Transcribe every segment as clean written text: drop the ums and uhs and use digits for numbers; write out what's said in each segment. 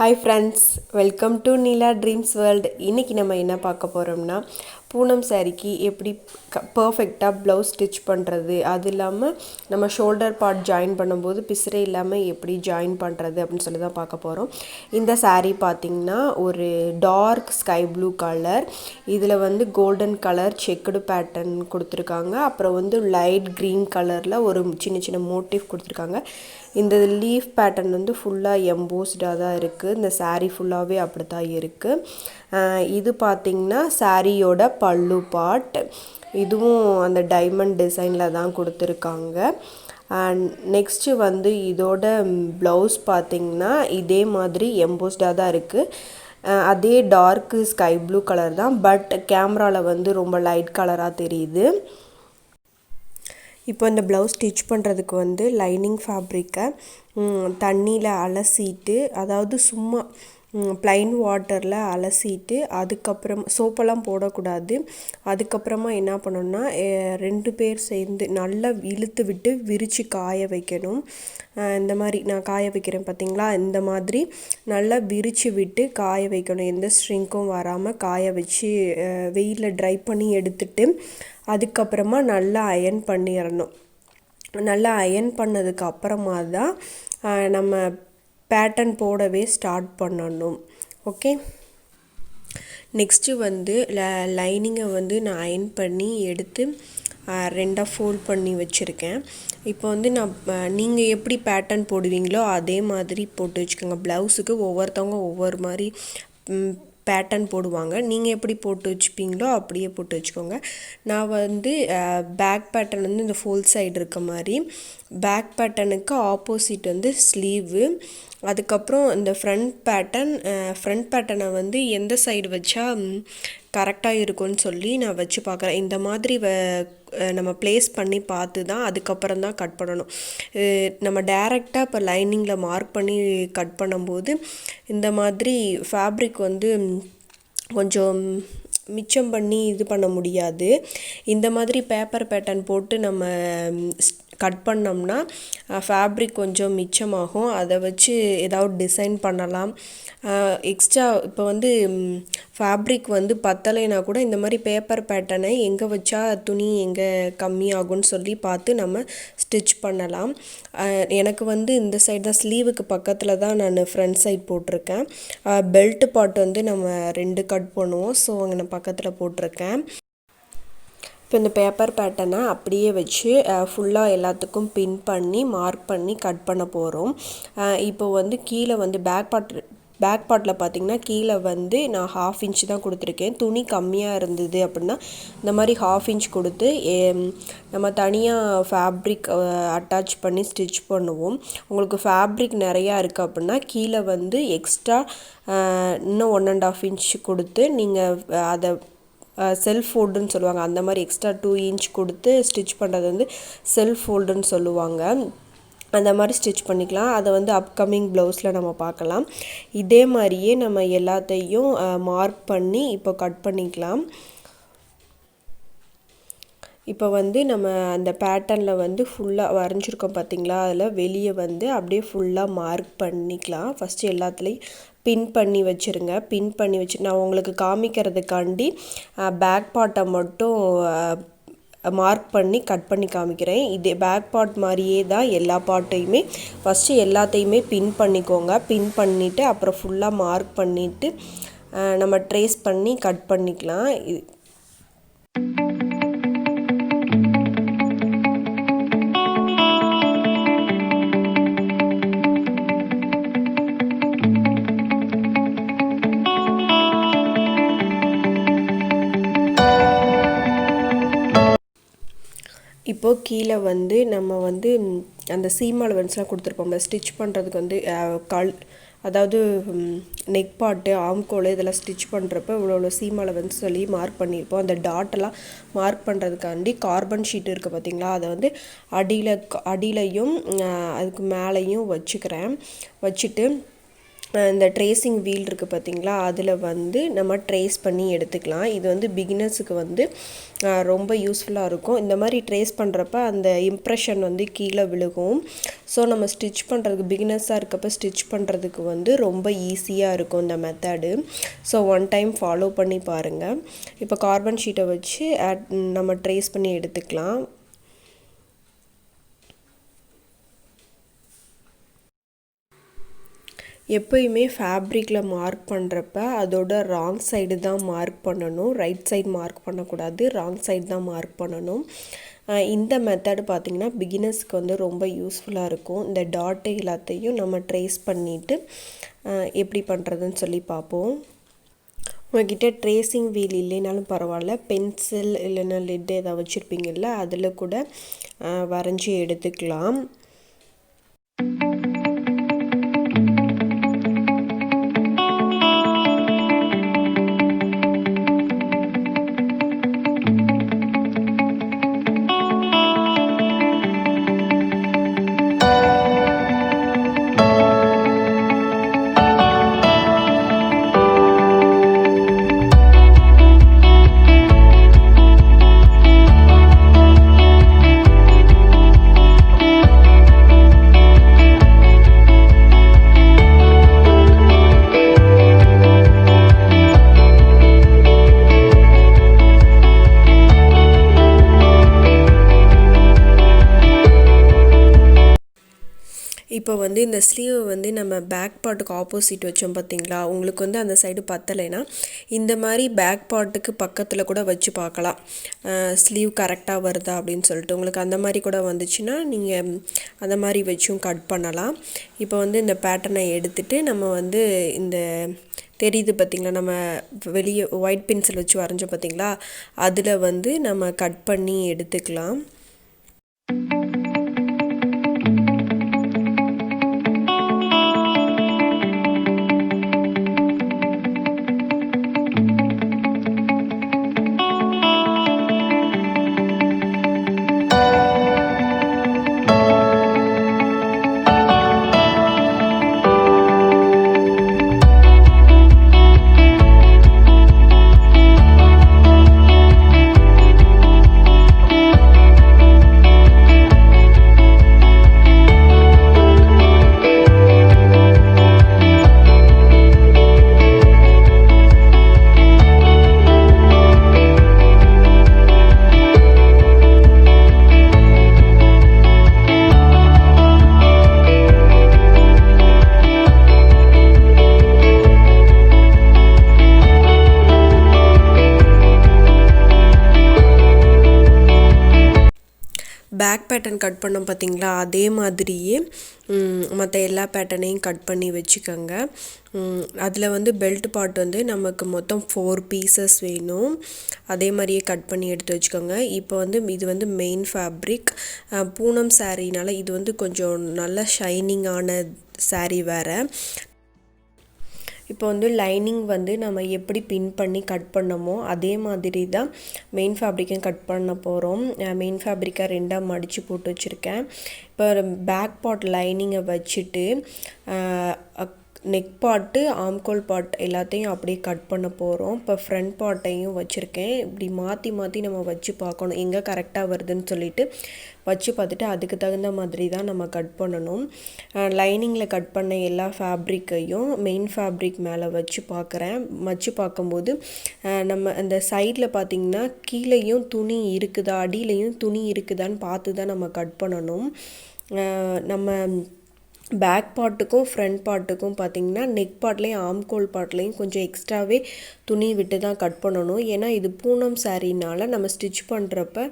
Hi friends, welcome to Nila Dreams World. இன்னைக்கு நம்ம என்ன பார்க்க போறோம்னா பூனம் சாரிக்கு எப்படி பெர்ஃபெக்ட்டா ப்ளவுஸ் ஸ்டிட்ச் பண்றது, அது இல்லாம நம்ம ஷோல்டர் பார்ட் ஜாயின் பண்ணும்போது பிசுறே இல்லாம எப்படி ஜாயின் பண்றது அப்படினு சொல்லி தான் பார்க்க போறோம். இந்த saree பாத்தீங்கன்னா ஒரு டார்க் ஸ்கை ப்ளூ கலர், இதுல வந்து கோல்டன் கலர் செக்குடு பேட்டர்ன் கொடுத்திருக்காங்க. அப்புறம் வந்து லைட் green கலர்ல ஒரு சின்ன சின்ன மோட்டிவ் கொடுத்திருக்காங்க. இந்த லீஃப் பேட்டர்ன் வந்து ஃபுல்லா எம்போஸ்டா தான் இருக்கு. இந்த saree ஃபுல்லாவே அப்படி தான் இருக்கு. இது பாத்தீங்கன்னா சாரியோட பல்லு பார்ட். இதுவும் அந்த டைமண்ட் டிசைன்ல தான் கொடுத்திருக்காங்க. அண்ட் நெக்ஸ்ட் வந்து இதோட ப்ளவுஸ் பாத்தீங்கன்னா இதே மாதிரி எம்போஸ்டா தான் இருக்கு. அதே டார்க் ஸ்கை ப்ளூ கலர் தான், பட் கேமரால வந்து ரொம்ப லைட் கலரா தெரியுது. இப்போ இந்த ப்ளவுஸ் ஸ்டிச் பண்ணுறதுக்கு வந்து லைனிங் ஃபேப்ரிக்கை தண்ணியில் அலசிட்டு, அதாவது சும்மா ப்ளைன் வாட்டரில் அலசிட்டு, அதுக்கப்புறம் சோப்பெல்லாம் போடக்கூடாது. அதுக்கப்புறமா என்ன பண்ணணும்னா 2 பேர் சேர்ந்து நல்லா இழுத்து விட்டு விரித்து காய வைக்கணும். இந்த மாதிரி நான் காய வைக்கிறேன் பார்த்தீங்களா, இந்த மாதிரி நல்லா விரித்து விட்டு காய வைக்கணும். எந்த ஸ்ட்ரிங்க்கும் வராமல் காய வச்சு வெயிலில் ட்ரை பண்ணி எடுத்துட்டு அதுக்கப்புறமா நல்லா அயர்ன் பண்ணிடணும். நல்லா அயர்ன் பண்ணதுக்கு அப்புறமா தான் நம்ம பேட்டர்ன் போடவே ஸ்டார்ட் பண்ணணும். ஓகே, நெக்ஸ்ட்டு வந்து லைனிங்கை வந்து நான் அயர்ன் பண்ணி எடுத்து 2ஆக ஃபோல்ட் பண்ணி வச்சுருக்கேன். இப்போ வந்து நீங்கள் எப்படி பேட்டர்ன் போடுவீங்களோ அதே மாதிரி போட்டு வச்சுக்கோங்க. ப்ளவுஸுக்கு ஒவ்வொருத்தவங்க ஒவ்வொரு மாதிரி பேட்டர்ன் போடுவாங்க. நீங்கள் எப்படி போட்டு வச்சுப்பீங்களோ அப்படியே போட்டு வச்சுக்கோங்க. நான் வந்து பேக் பேட்டர்ன் வந்து இந்த ஃபுல் சைடு இருக்க மாதிரி, பேக் பேட்டர்னுக்கு ஆப்போசிட் வந்து ஸ்லீவு, அதுக்கப்புறம் இந்த ஃப்ரண்ட் பேட்டர்னை வந்து எந்த சைடு வச்சா கரெக்டாக இருக்கும்னு சொல்லி நான் வச்சு பார்க்குறேன். இந்த மாதிரி நம்ம ப்ளேஸ் பண்ணி பார்த்து தான் அதுக்கப்புறம் தான் கட் பண்ணணும். நம்ம டைரெக்டாக இப்போ லைனிங்கில் மார்க் பண்ணி கட் பண்ணும்போது இந்த மாதிரி ஃபேப்ரிக் வந்து கொஞ்சம் மிச்சம் பண்ணி இது பண்ண முடியாது. இந்த மாதிரி பேப்பர் பேட்டர்ன் போட்டு நம்ம கட் பண்ணோம்னா ஃபேப்ரிக் கொஞ்சம் மிச்சமாகும். அதை வச்சு ஏதாவது டிசைன் பண்ணலாம். எக்ஸ்ட்ரா இப்போ வந்து ஃபேப்ரிக் வந்து பத்தலைனா கூட இந்த மாதிரி பேப்பர் பேட்டர்னை எங்கே வச்சா துணி எங்கே கம்மியாகும்னு சொல்லி பார்த்து நம்ம ஸ்டிச் பண்ணலாம். எனக்கு வந்து இந்த சைடு தான், ஸ்லீவுக்கு பக்கத்தில் தான் நான் ஃப்ரண்ட் சைட் போட்டிருக்கேன். பெல்ட் பார்ட் வந்து நம்ம 2 கட் பண்ணுவோம், ஸோ அங்கே நான் பக்கத்தில் போட்டிருக்கேன். இப்போ இந்த பேப்பர் பேட்டர்னை அப்படியே வச்சு ஃபுல்லாக எல்லாத்துக்கும் பின் பண்ணி மார்க் பண்ணி கட் பண்ண போகிறோம். இப்போ வந்து கீழே வந்து பேக் பார்ட்டில் பார்த்திங்கன்னா கீழே வந்து நான் 1/2 இன்ச் தான் கொடுத்துருக்கேன். துணி கம்மியாக இருந்தது அப்படின்னா இந்த மாதிரி 1/2 இன்ச் கொடுத்து நம்ம தனியாக ஃபேப்ரிக் அட்டாச் பண்ணி ஸ்டிச் பண்ணுவோம். உங்களுக்கு ஃபேப்ரிக் நிறையா இருக்குது அப்படின்னா கீழே வந்து எக்ஸ்ட்ரா இன்னும் 1.5 இன்ச் கொடுத்து நீங்கள் அதை செல்ஃப் ஃபோல்டுன்னு சொல்லுவாங்க. அந்த மாதிரி எக்ஸ்ட்ரா 2 இன்ச் கொடுத்து ஸ்டிச் பண்ணுறது வந்து செல்ஃப் ஃபோல்டுன்னு சொல்லுவாங்க. அந்த மாதிரி ஸ்டிச் பண்ணிக்கலாம். அதை வந்து அப்கமிங் ப்ளவுஸில் நம்ம பார்க்கலாம். இதே மாதிரியே நம்ம எல்லாத்தையும் மார்க் பண்ணி இப்போ கட் பண்ணிக்கலாம். இப்போ வந்து நம்ம அந்த பேட்டர்னில் வந்து ஃபுல்லாக வரைஞ்சிருக்கோம் பார்த்தீங்களா, அதில் வெளியே வந்து அப்படியே ஃபுல்லாக மார்க் பண்ணிக்கலாம். ஃபஸ்ட்டு எல்லாத்துலேயும் பின் பண்ணி வச்சுருங்க. பின் பண்ணி வச்சு நான் உங்களுக்கு காமிக்கிறதுக்காண்டி பேக் பார்ட்டை மட்டும் மார்க் பண்ணி கட் பண்ணி காமிக்கிறேன். இதே பேக் பார்ட் மாதிரியே தான் எல்லா பார்ட்டையுமே ஃபஸ்ட்டு எல்லாத்தையுமே பின் பண்ணிக்கோங்க. பின் பண்ணிவிட்டு அப்புறம் ஃபுல்லாக மார்க் பண்ணிவிட்டு நம்ம ட்ரேஸ் பண்ணி கட் பண்ணிக்கலாம். இப்போது கீழே வந்து நம்ம வந்து அந்த சீம் அலவன்ஸ்லாம் கொடுத்துருப்போம்ல ஸ்டிச் பண்ணுறதுக்கு வந்து அதாவது நெக் பார்ட்டு, ஆம்கோல் இதெல்லாம் ஸ்டிச் பண்ணுறப்ப இவ்வளோ சீம் அலவன்ஸ் சொல்லி மார்க் பண்ணியிருப்போம். அந்த டாட்டெல்லாம் மார்க் பண்ணுறதுக்காண்டி கார்பன் ஷீட் இருக்குது பார்த்திங்களா, அதை வந்து அடியிலையும் அதுக்கு மேலேயும் வச்சுட்டு இந்த ட்ரேசிங் வீல் இருக்குது பார்த்திங்களா, அதில் வந்து நம்ம ட்ரேஸ் பண்ணி எடுத்துக்கலாம். இது வந்து பிகினர்ஸுக்கு வந்து ரொம்ப யூஸ்ஃபுல்லாக இருக்கும். இந்த மாதிரி ட்ரேஸ் பண்ணுறப்ப அந்த இம்ப்ரெஷன் வந்து கீழே விழுகும். ஸோ நம்ம ஸ்டிச் பண்ணுறதுக்கு பிகினர்ஸாக இருக்கப்போ ஸ்டிச் பண்ணுறதுக்கு வந்து ரொம்ப ஈஸியாக இருக்கும் இந்த method. So one time follow பண்ணி பாருங்கள். இப்போ கார்பன் ஷீட்டை வச்சு நம்ம ட்ரேஸ் பண்ணி எடுத்துக்கலாம். எப்போயுமே ஃபேப்ரிக்கில் மார்க் பண்ணுறப்ப அதோட ராங் சைடு தான் மார்க் பண்ணணும், ரைட் சைடு மார்க் பண்ணக்கூடாது, ராங் சைடு தான் மார்க் பண்ணணும். இந்த மெத்தடு பார்த்திங்கன்னா பிகினர்ஸ்க்கு வந்து ரொம்ப யூஸ்ஃபுல்லாக இருக்கும். இந்த டாட்டு எல்லாத்தையும் நம்ம ட்ரேஸ் பண்ணிவிட்டு எப்படி பண்ணுறதுன்னு சொல்லி பார்ப்போம். உங்கள்கிட்ட ட்ரேசிங் வீல் இல்லைனாலும் பரவாயில்ல, பென்சில் இல்லைன்னா லிட் ஏதாவது வச்சுருப்பீங்கள்ல, அதில் கூட வரைஞ்சி எடுத்துக்கலாம். இப்போ வந்து இந்த ஸ்லீவை வந்து நம்ம பேக் பார்ட்டுக்கு ஆப்போசிட் வச்சோம் பார்த்திங்களா, உங்களுக்கு வந்து அந்த சைடு பத்தலைன்னா இந்த மாதிரி பேக் பார்ட்டுக்கு பக்கத்தில் கூட வச்சு பார்க்கலாம், ஸ்லீவ் கரெக்டாக வருதா அப்படின்னு சொல்லிட்டு. உங்களுக்கு அந்த மாதிரி கூட வந்துச்சுன்னா நீங்கள் அந்த மாதிரி வச்சும் கட் பண்ணலாம். இப்போ வந்து இந்த பேட்டர்னை எடுத்துகிட்டு நம்ம வந்து இந்த தெரியுது பார்த்திங்களா, நம்ம வெளியே ஒயிட் பென்சில் வச்சு வரைஞ்சோம் பார்த்திங்களா, அதில் வந்து நம்ம கட் பண்ணி எடுத்துக்கலாம். பேக் பேட்டர்ன் கட் பண்ணோம் பார்த்திங்களா, அதே மாதிரியே மற்ற எல்லா பேட்டர்னையும் கட் பண்ணி வச்சுக்கோங்க. அதில் வந்து பெல்ட் பார்ட் வந்து நமக்கு மொத்தம் 4 பீசஸ் வேணும், அதே மாதிரியே கட் பண்ணி எடுத்து வச்சுக்கோங்க. இப்போ வந்து இது வந்து மெயின் ஃபேப்ரிக் பூனம் சாரீனால இது வந்து கொஞ்சம் நல்ல ஷைனிங்கான சாரீ வேறு. இப்போ வந்து லைனிங் வந்து நம்ம எப்படி பின் பண்ணி கட் பண்ணமோ அதே மாதிரி தான் மெயின் ஃபேப்ரிக்கையும் கட் பண்ண போகிறோம். மெயின் ஃபேப்ரிக்கை 2ஆக மடித்து போட்டு வச்சுருக்கேன். இப்போ பேக் பார்ட் லைனிங்கை வச்சுட்டு நெக் பார்ட்டு, ஆம்கோல் பார்ட் எல்லாத்தையும் அப்படியே கட் பண்ண போகிறோம். இப்போ ஃப்ரண்ட் பார்ட்டையும் வச்சுருக்கேன். இப்படி மாற்றி மாற்றி நம்ம வச்சு பார்க்கணும், எங்கே கரெக்டாக வருதுன்னு சொல்லிட்டு வச்சு பார்த்துட்டு அதுக்கு தகுந்த மாதிரி தான் நம்ம கட் பண்ணணும். லைனிங்கில் கட் பண்ண எல்லா ஃபேப்ரிக்கையும் மெயின் ஃபேப்ரிக் மேலே வச்சு பார்க்கும்போது நம்ம அந்த சைடில் பார்த்திங்கன்னா கீழேயும் துணி இருக்குதா அடியிலையும் துணி இருக்குதான்னு பார்த்து தான் நம்ம கட் பண்ணணும். நம்ம பேக் பார்ட்டுக்கும் ஃப்ரண்ட் பார்ட்டுக்கும் பார்த்திங்கன்னா நெக் பார்ட்லேயும் ஆம்கோல் பார்ட்லேயும் கொஞ்சம் எக்ஸ்ட்ராவே துணி விட்டு தான் கட் பண்ணணும். ஏன்னா இது பூனம் சாரீனால் நம்ம ஸ்டிச் பண்ணுறப்ப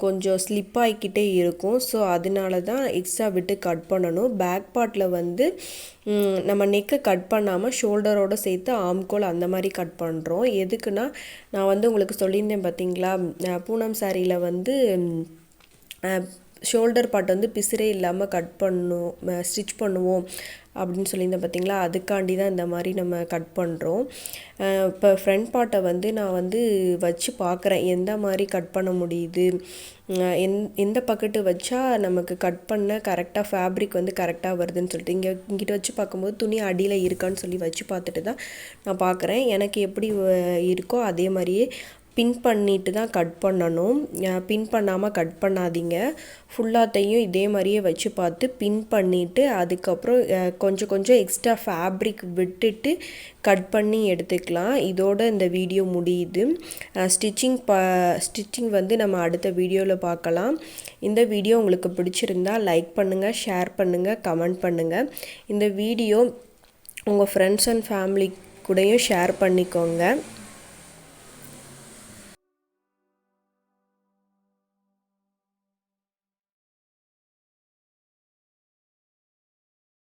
கொஞ்சம் ஸ்லிப் ஆகிக்கிட்டே இருக்கும். ஸோ அதனால தான் எக்ஸ்ட்ரா விட்டு கட் பண்ணணும். பேக் பார்ட்டில் வந்து நம்ம நெக்கை கட் பண்ணாமல் ஷோல்டரோடு சேர்த்து ஆம்கோல் அந்த மாதிரி கட் பண்ணுறோம். எதுக்குன்னா நான் வந்து உங்களுக்கு சொல்லியிருந்தேன் பார்த்திங்களா, பூனம் சாரியில் வந்து ஷோல்டர் பார்ட் வந்து பிசுரே இல்லாமல் ஸ்டிச் பண்ணுவோம் அப்படின்னு சொல்லியிருந்தேன் பார்த்திங்களா, அதுக்காண்டி தான் இந்த மாதிரி நம்ம கட் பண்ணுறோம். இப்போ ஃப்ரண்ட் பார்ட்டை வந்து நான் வந்து வச்சு பார்க்குறேன் எந்த மாதிரி கட் பண்ண முடியுது, எந்த பக்கெட்டு வச்சா நமக்கு கட் பண்ண கரெக்டாக ஃபேப்ரிக் வந்து கரெக்டாக வருதுன்னு சொல்லிட்டு இங்கிட்ட வச்சு பார்க்கும்போது துணி அடியில் இருக்கான்னு சொல்லி வச்சு பார்த்துட்டு தான் நான் பார்க்குறேன். எனக்கு எப்படி இருக்கோ அதே மாதிரியே பின் பண்ணிட்டு தான் கட் பண்ணணும். பின் பண்ணாமல் கட் பண்ணாதீங்க. ஃபுல்லாத்தையும் இதே மாதிரியே வச்சு பார்த்து பின் பண்ணிவிட்டு அதுக்கப்புறம் கொஞ்சம் கொஞ்சம் எக்ஸ்ட்ரா ஃபேப்ரிக் விட்டுட்டு கட் பண்ணி எடுத்துக்கலாம். இதோட இந்த வீடியோ முடியுது. ஸ்டிச்சிங் வந்து நம்ம அடுத்த வீடியோவில் பார்க்கலாம். இந்த வீடியோ உங்களுக்கு பிடிச்சிருந்தா லைக் பண்ணுங்கள், ஷேர் பண்ணுங்கள், கமெண்ட் பண்ணுங்கள். இந்த வீடியோ உங்கள் ஃப்ரெண்ட்ஸ் அண்ட் ஃபேமிலி கூடயும் ஷேர் பண்ணிக்கோங்க.